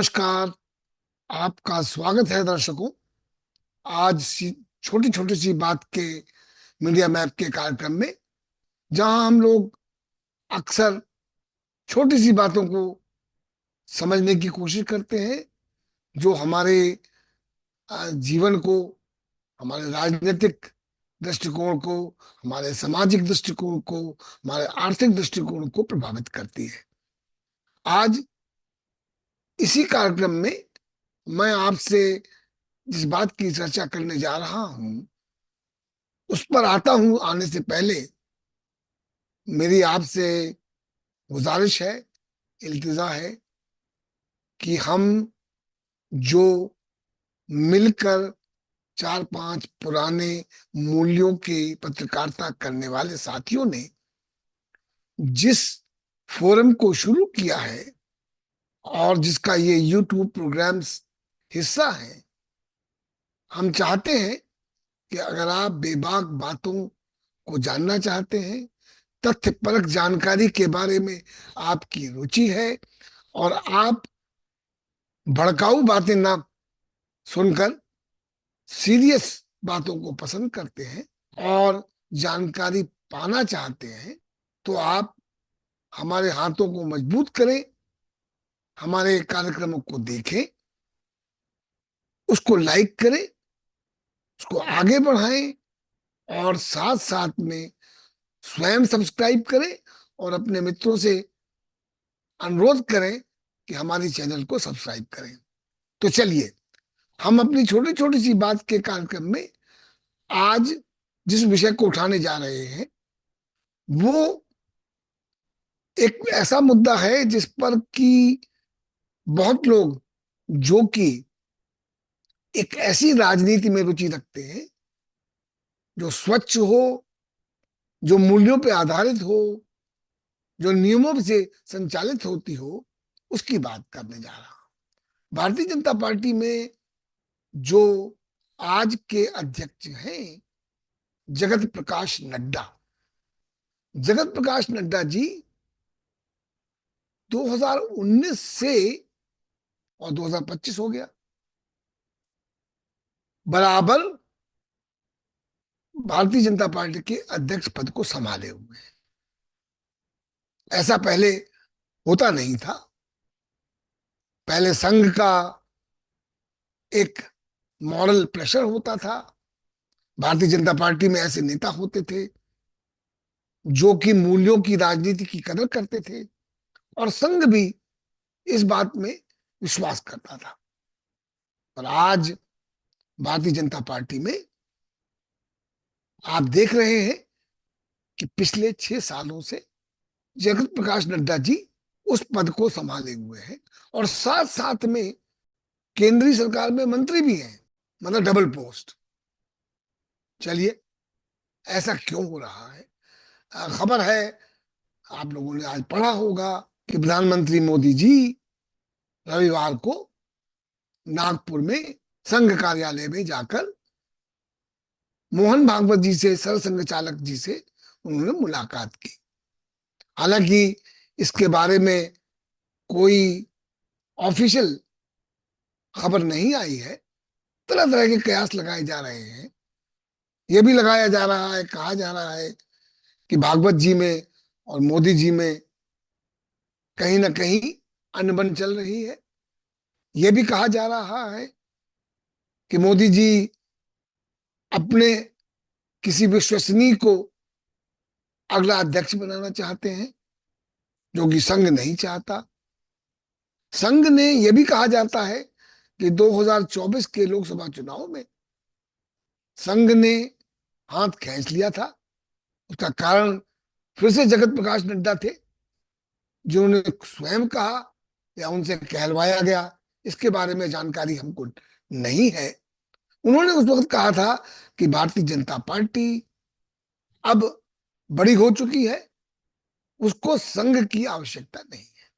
नमस्कार। आपका स्वागत है दर्शकों। आज छोटी छोटी सी बात के मीडिया मैप के कार्यक्रम में, जहां हम लोग अक्सर छोटी सी बातों को समझने की कोशिश करते हैं, जो हमारे जीवन को, हमारे राजनीतिक दृष्टिकोण को, हमारे सामाजिक दृष्टिकोण को, हमारे आर्थिक दृष्टिकोण को प्रभावित करती है। आज इसी कार्यक्रम में मैं आपसे जिस बात की चर्चा करने जा रहा हूं, उस पर आता हूं। आने से पहले मेरी आपसे गुजारिश है, इल्तिजा है कि हम जो मिलकर चार पांच पुराने मूल्यों की पत्रकारिता करने वाले साथियों ने जिस फोरम को शुरू किया है और जिसका ये यूट्यूब प्रोग्राम्स हिस्सा है, हम चाहते हैं कि अगर आप बेबाक बातों को जानना चाहते हैं, तथ्यपरक जानकारी के बारे में आपकी रुचि है, और आप भड़काऊ बातें ना सुनकर सीरियस बातों को पसंद करते हैं और जानकारी पाना चाहते हैं, तो आप हमारे हाथों को मजबूत करें, हमारे कार्यक्रमों को देखें, उसको लाइक करें, उसको आगे बढ़ाएं, और साथ साथ में स्वयं सब्सक्राइब करें और अपने मित्रों से अनुरोध करें कि हमारी चैनल को सब्सक्राइब करें। तो चलिए, हम अपनी छोटी छोटी सी बात के कार्यक्रम में आज जिस विषय को उठाने जा रहे हैं, वो एक ऐसा मुद्दा है जिस पर कि बहुत लोग, जो कि एक ऐसी राजनीति में रुचि रखते हैं जो स्वच्छ हो, जो मूल्यों पर आधारित हो, जो नियमों से संचालित होती हो, उसकी बात करने जा रहा हूं। भारतीय जनता पार्टी में जो आज के अध्यक्ष हैं, जगत प्रकाश नड्डा। जगत प्रकाश नड्डा जी 2019 से, और 2025 हो गया, बराबर भारतीय जनता पार्टी के अध्यक्ष पद को संभाले हुए हैं। ऐसा पहले होता नहीं था। पहले संघ का एक मॉरल प्रेशर होता था। भारतीय जनता पार्टी में ऐसे नेता होते थे जो कि मूल्यों की राजनीति की कदर करते थे, और संघ भी इस बात में विश्वास करता था। और आज भारतीय जनता पार्टी में आप देख रहे हैं कि पिछले 6 सालों से जगत प्रकाश नड्डा जी उस पद को संभाले हुए हैं, और साथ साथ में केंद्रीय सरकार में मंत्री भी हैं, मतलब डबल पोस्ट। चलिए, ऐसा क्यों हो रहा है? खबर है, आप लोगों ने आज पढ़ा होगा कि प्रधानमंत्री मोदी जी रविवार को नागपुर में संघ कार्यालय में जाकर मोहन भागवत जी से, सरसंघ चालक जी से उन्होंने मुलाकात की। हालांकि इसके बारे में कोई ऑफिशियल खबर नहीं आई है। तरह तरह के कयास लगाए जा रहे हैं। यह भी लगाया जा रहा है, कहा जा रहा है कि भागवत जी में और मोदी जी में कहीं ना कहीं अनबन चल रही है। यह भी कहा जा रहा है कि मोदी जी अपने किसी विश्वसनीय को अगला अध्यक्ष बनाना चाहते हैं, जो कि संघ नहीं चाहता। संघ ने यह भी कहा जाता है कि 2024 के लोकसभा चुनाव में संघ ने हाथ खींच लिया था। उसका कारण फिर से जगत प्रकाश नड्डा थे, जिन्होंने स्वयं कहा या उनसे कहलवाया गया, इसके बारे में जानकारी हमको नहीं है। उन्होंने उस वक्त कहा था कि भारतीय जनता पार्टी अब बड़ी हो चुकी है, उसको संघ की आवश्यकता नहीं है।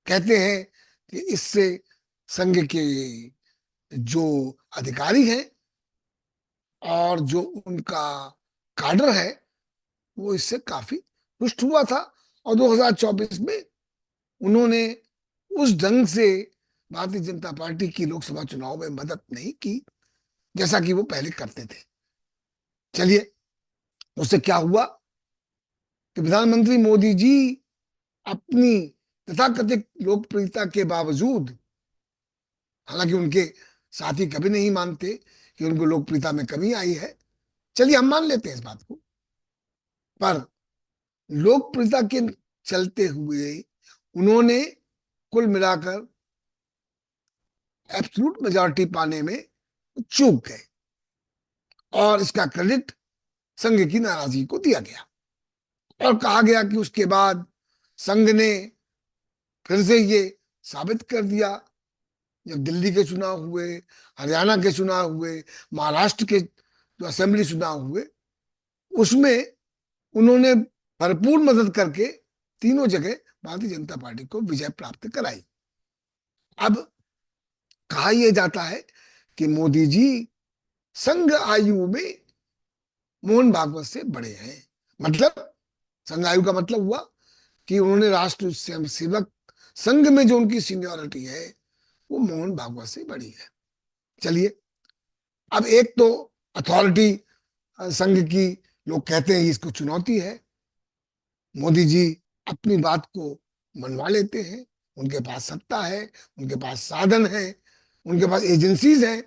कहते हैं कि इससे संघ के जो अधिकारी हैं और जो उनका काडर है, वो इससे काफी रुष्ट हुआ था। और 2024 में उन्होंने उस ढंग से भारतीय जनता पार्टी की लोकसभा चुनाव में मदद नहीं की जैसा कि वो पहले करते थे। चलिए, उससे क्या हुआ कि प्रधानमंत्री मोदी जी अपनी तथाकथित लोकप्रियता के बावजूद, हालांकि उनके साथी कभी नहीं मानते कि उनको लोकप्रियता में कमी आई है, चलिए हम मान लेते हैं इस बात को, पर लोकप्रियता के चलते हुए उन्होंने कुल मिलाकर एब्सोल्यूट मेजॉरिटी पाने में चूक गए और इसका क्रेडिट संघ की नाराजगी को दिया गया और कहा गया कि उसके बाद संघ ने फिर से ये साबित कर दिया, जब दिल्ली के चुनाव हुए, हरियाणा के चुनाव हुए, महाराष्ट्र के जो असेंबली चुनाव हुए, उसमें उन्होंने भरपूर मदद करके तीनों जगह भारतीय जनता पार्टी को विजय प्राप्त कराई। अब कहा यह जाता है कि मोदी जी संघ आयु में मोहन भागवत से बड़े हैं। मतलब संघ आयु का मतलब हुआ कि उन्होंने राष्ट्र स्वयं सेवक संघ में जो उनकी सीनियरिटी है वो मोहन भागवत से बड़ी है। चलिए, अब एक तो अथॉरिटी संघ की लोग कहते हैं इसको चुनौती है, मोदी जी अपनी बात को मनवा लेते हैं, उनके पास सत्ता है, उनके पास साधन है, उनके पास एजेंसीज हैं,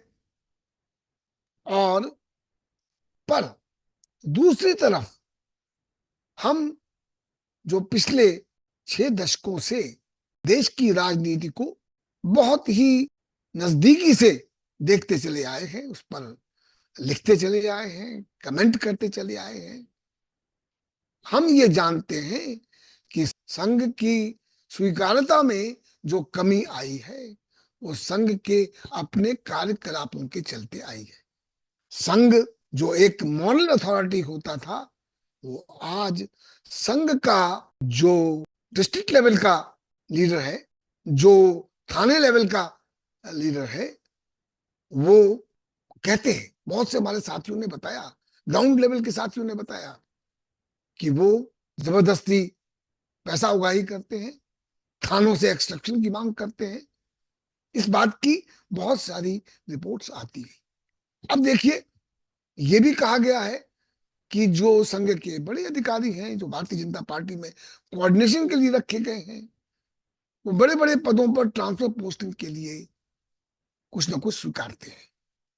और पर दूसरी तरफ हम जो पिछले 6 दशकों से देश की राजनीति को बहुत ही नजदीकी से देखते चले आए हैं, उस पर लिखते चले आए हैं, कमेंट करते चले आए हैं, हम ये जानते हैं कि संघ की स्वीकार्यता में जो कमी आई है वो संघ के अपने कार्यकलापों के चलते आई है। संघ जो एक मॉरल अथॉरिटी होता था, वो आज संघ का जो डिस्ट्रिक्ट लेवल का लीडर है, जो थाने लेवल का लीडर है, वो कहते हैं, बहुत से हमारे साथियों ने बताया, ग्राउंड लेवल के साथियों ने बताया कि वो जबरदस्ती पैसा उगाही करते हैं, थानों से एक्सट्रैक्शन की मांग करते हैं। इस बात की बहुत सारी रिपोर्ट्स आती है। अब देखिए, ये भी कहा गया है कि जो संघ के बड़े अधिकारी हैं, जो भारतीय जनता पार्टी में कोऑर्डिनेशन के लिए रखे गए हैं, वो बड़े बड़े पदों पर ट्रांसफर पोस्टिंग के लिए कुछ ना कुछ स्वीकारते हैं।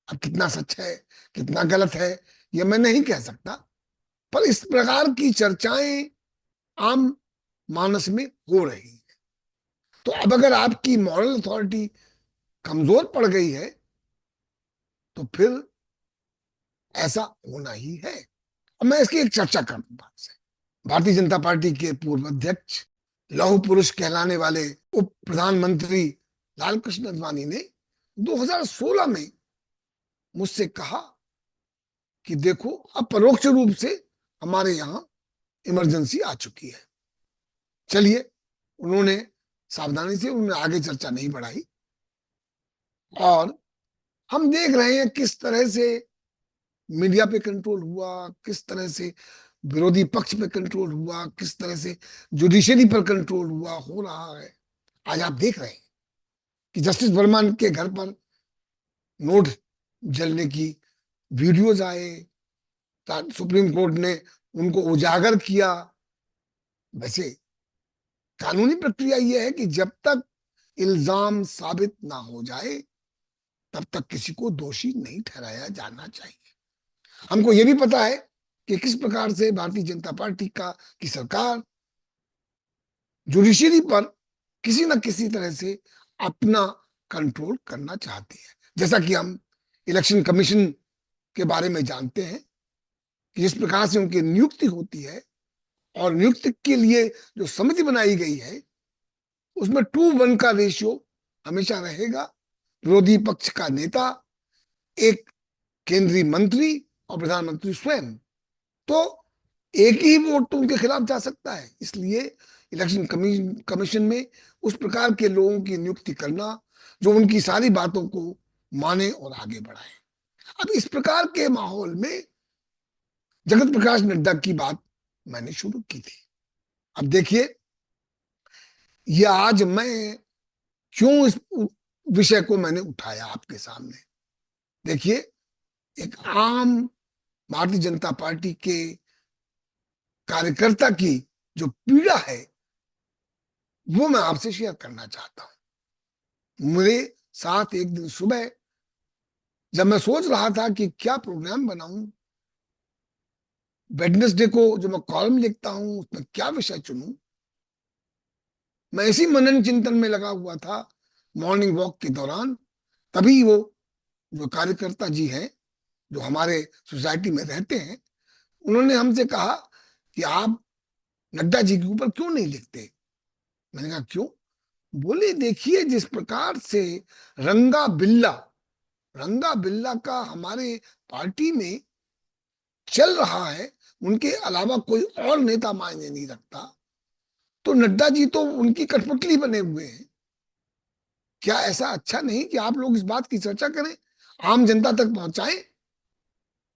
अब कितना सच है, कितना गलत है, यह मैं नहीं कह सकता, पर इस प्रकार की चर्चाएं आम मानस में हो रही है। तो अब अगर आपकी मॉरल अथॉरिटी कमजोर पड़ गई है तो फिर ऐसा होना ही है। अब मैं इसकी एक चर्चा कर दूं आपसे। भारतीय जनता पार्टी के पूर्व अध्यक्ष, लौह पुरुष कहलाने वाले उप प्रधानमंत्री लाल कृष्ण आडवाणी ने 2016 में मुझसे कहा कि देखो, अब परोक्ष रूप से हमारे यहां इमरजेंसी आ चुकी है। चलिए, उन्होंने सावधानी से उन्होंने आगे चर्चा नहीं बढ़ाई, और हम देख रहे हैं किस तरह से मीडिया पे कंट्रोल हुआ, किस तरह से विरोधी पक्ष पे कंट्रोल हुआ, किस तरह से जुडिशरी पर कंट्रोल हुआ, हो रहा है। आज आप देख रहे हैं कि जस्टिस वर्मा के घर पर नोट जलने की वीडियोज आए, सुप्रीम कोर्ट ने उनको उजागर किया। वैसे कानूनी प्रक्रिया यह है कि जब तक इल्जाम साबित ना हो जाए तब तक किसी को दोषी नहीं ठहराया जाना चाहिए। हमको यह भी पता है कि किस प्रकार से भारतीय जनता पार्टी की सरकार जुडिशरी पर किसी न किसी तरह से अपना कंट्रोल करना चाहती है। जैसा कि हम इलेक्शन कमीशन के बारे में जानते हैं कि जिस प्रकार से उनकी नियुक्ति होती है, और नियुक्ति के लिए जो समिति बनाई गई है उसमें 2:1 का रेशियो हमेशा रहेगा। विरोधी पक्ष का नेता, एक केंद्रीय मंत्री और प्रधानमंत्री स्वयं, तो एक ही वोट तो उनके खिलाफ जा सकता है। इसलिए इलेक्शन कमीशन में उस प्रकार के लोगों की नियुक्ति करना जो उनकी सारी बातों को माने और आगे बढ़ाए। अब इस प्रकार के माहौल में जगत प्रकाश नड्डा की बात मैंने शुरू की थी। अब देखिए, ये आज मैं क्यों विषय को मैंने उठाया आपके सामने। देखिए, एक आम भारतीय जनता पार्टी के कार्यकर्ता की जो पीड़ा है वो मैं आपसे शेयर करना चाहता हूं। मेरे साथ एक दिन सुबह जब मैं सोच रहा था कि क्या प्रोग्राम बनाऊं, वेडनेसडे को जो मैं कॉलम लिखता हूं उसमें क्या विषय चुनूं, मैं इसी मनन चिंतन में लगा हुआ था मॉर्निंग वॉक के दौरान। तभी वो जो कार्यकर्ता जी हैं जो हमारे सोसाइटी में रहते हैं, उन्होंने हमसे कहा कि आप नड्डा जी के ऊपर क्यों नहीं लिखते। मैंने कहा क्यों। बोले देखिए, जिस प्रकार से रंगा बिल्ला रंगा बिल्ला का हमारे पार्टी में चल रहा है, उनके अलावा कोई और नेता मायने नहीं रखता, तो नड्डा जी तो उनकी कठपुतली बने हुए हैं। क्या ऐसा अच्छा नहीं कि आप लोग इस बात की चर्चा करें, आम जनता तक पहुंचाएं।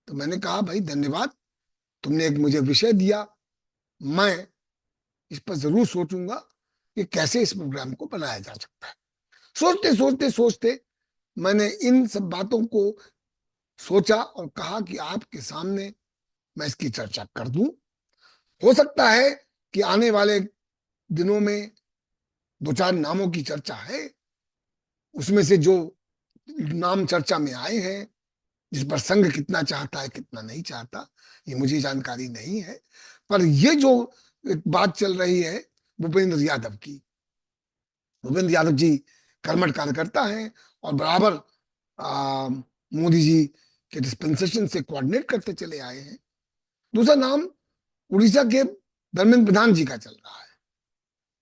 तो मैंने कहा भाई धन्यवाद, तुमने एक मुझे विषय दिया, मैं इस पर जरूर सोचूंगा कि कैसे इस प्रोग्राम को बनाया जा सकता है। सोचते सोचते सोचते मैंने इन सब बातों को सोचा और कहा कि आपके सामने मैं इसकी चर्चा कर दूं। हो सकता है कि आने वाले दिनों में दो चार नामों की चर्चा है, उसमें से जो नाम चर्चा में आए हैं, जिस पर संघ कितना चाहता है कितना नहीं चाहता, ये मुझे जानकारी नहीं है। पर ये जो एक बात चल रही है भूपेंद्र यादव की, भूपेंद्र यादव जी कर्मठ कार्यकर्ता हैं और बराबर मोदी जी के डिस्पेंसेशन से कोऑर्डिनेट करते चले आए हैं। दूसरा नाम उड़ीसा के धर्मेंद्र प्रधान जी का चल रहा है।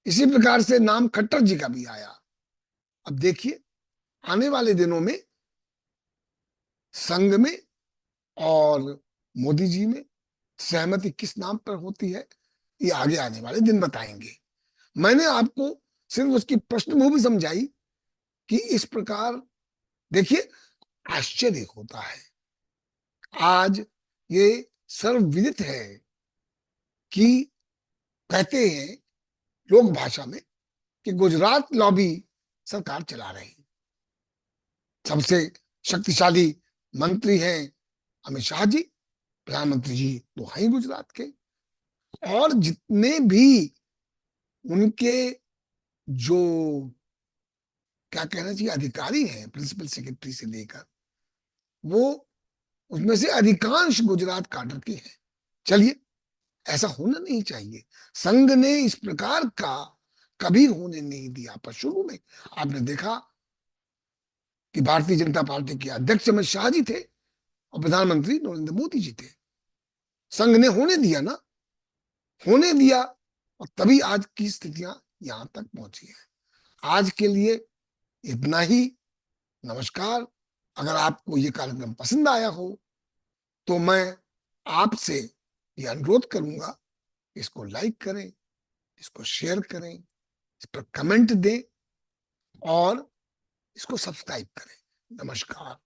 इसी प्रकार से नाम खट्टर जी का भी आया। अब देखिए, आने वाले दिनों में संघ में और मोदी जी में सहमति किस नाम पर होती है, ये आगे आने वाले दिन बताएंगे। मैंने आपको सिर्फ उसकी पृष्ठभूमि समझाई कि इस प्रकार देखिए, आश्चर्य होता है। आज ये सर्वविदित है कि कहते हैं लोक भाषा में कि गुजरात लॉबी सरकार चला रही है। सबसे शक्तिशाली मंत्री हैं अमित शाह जी, प्रधानमंत्री जी तो हैं ही गुजरात के, और जितने भी उनके जो क्या कहना चाहिए अधिकारी हैं, प्रिंसिपल सेक्रेटरी से लेकर, वो उसमें से अधिकांश गुजरात काडर के हैं। चलिए, ऐसा होना नहीं चाहिए। संघ ने इस प्रकार का कभी होने नहीं दिया। पर शुरू में आपने देखा कि भारतीय जनता पार्टी के अध्यक्ष अमित शाह जी थे और प्रधानमंत्री नरेंद्र मोदी जी थे। संघ ने होने दिया ना, होने दिया, और तभी आज की स्थितियां यहां तक पहुंची है। आज के लिए इतना ही। नमस्कार। अगर आपको ये कार्यक्रम पसंद आया हो तो मैं आपसे ये अनुरोध करूंगा, इसको लाइक करें, इसको शेयर करें, इस पर कमेंट दें और इसको सब्सक्राइब करें। नमस्कार।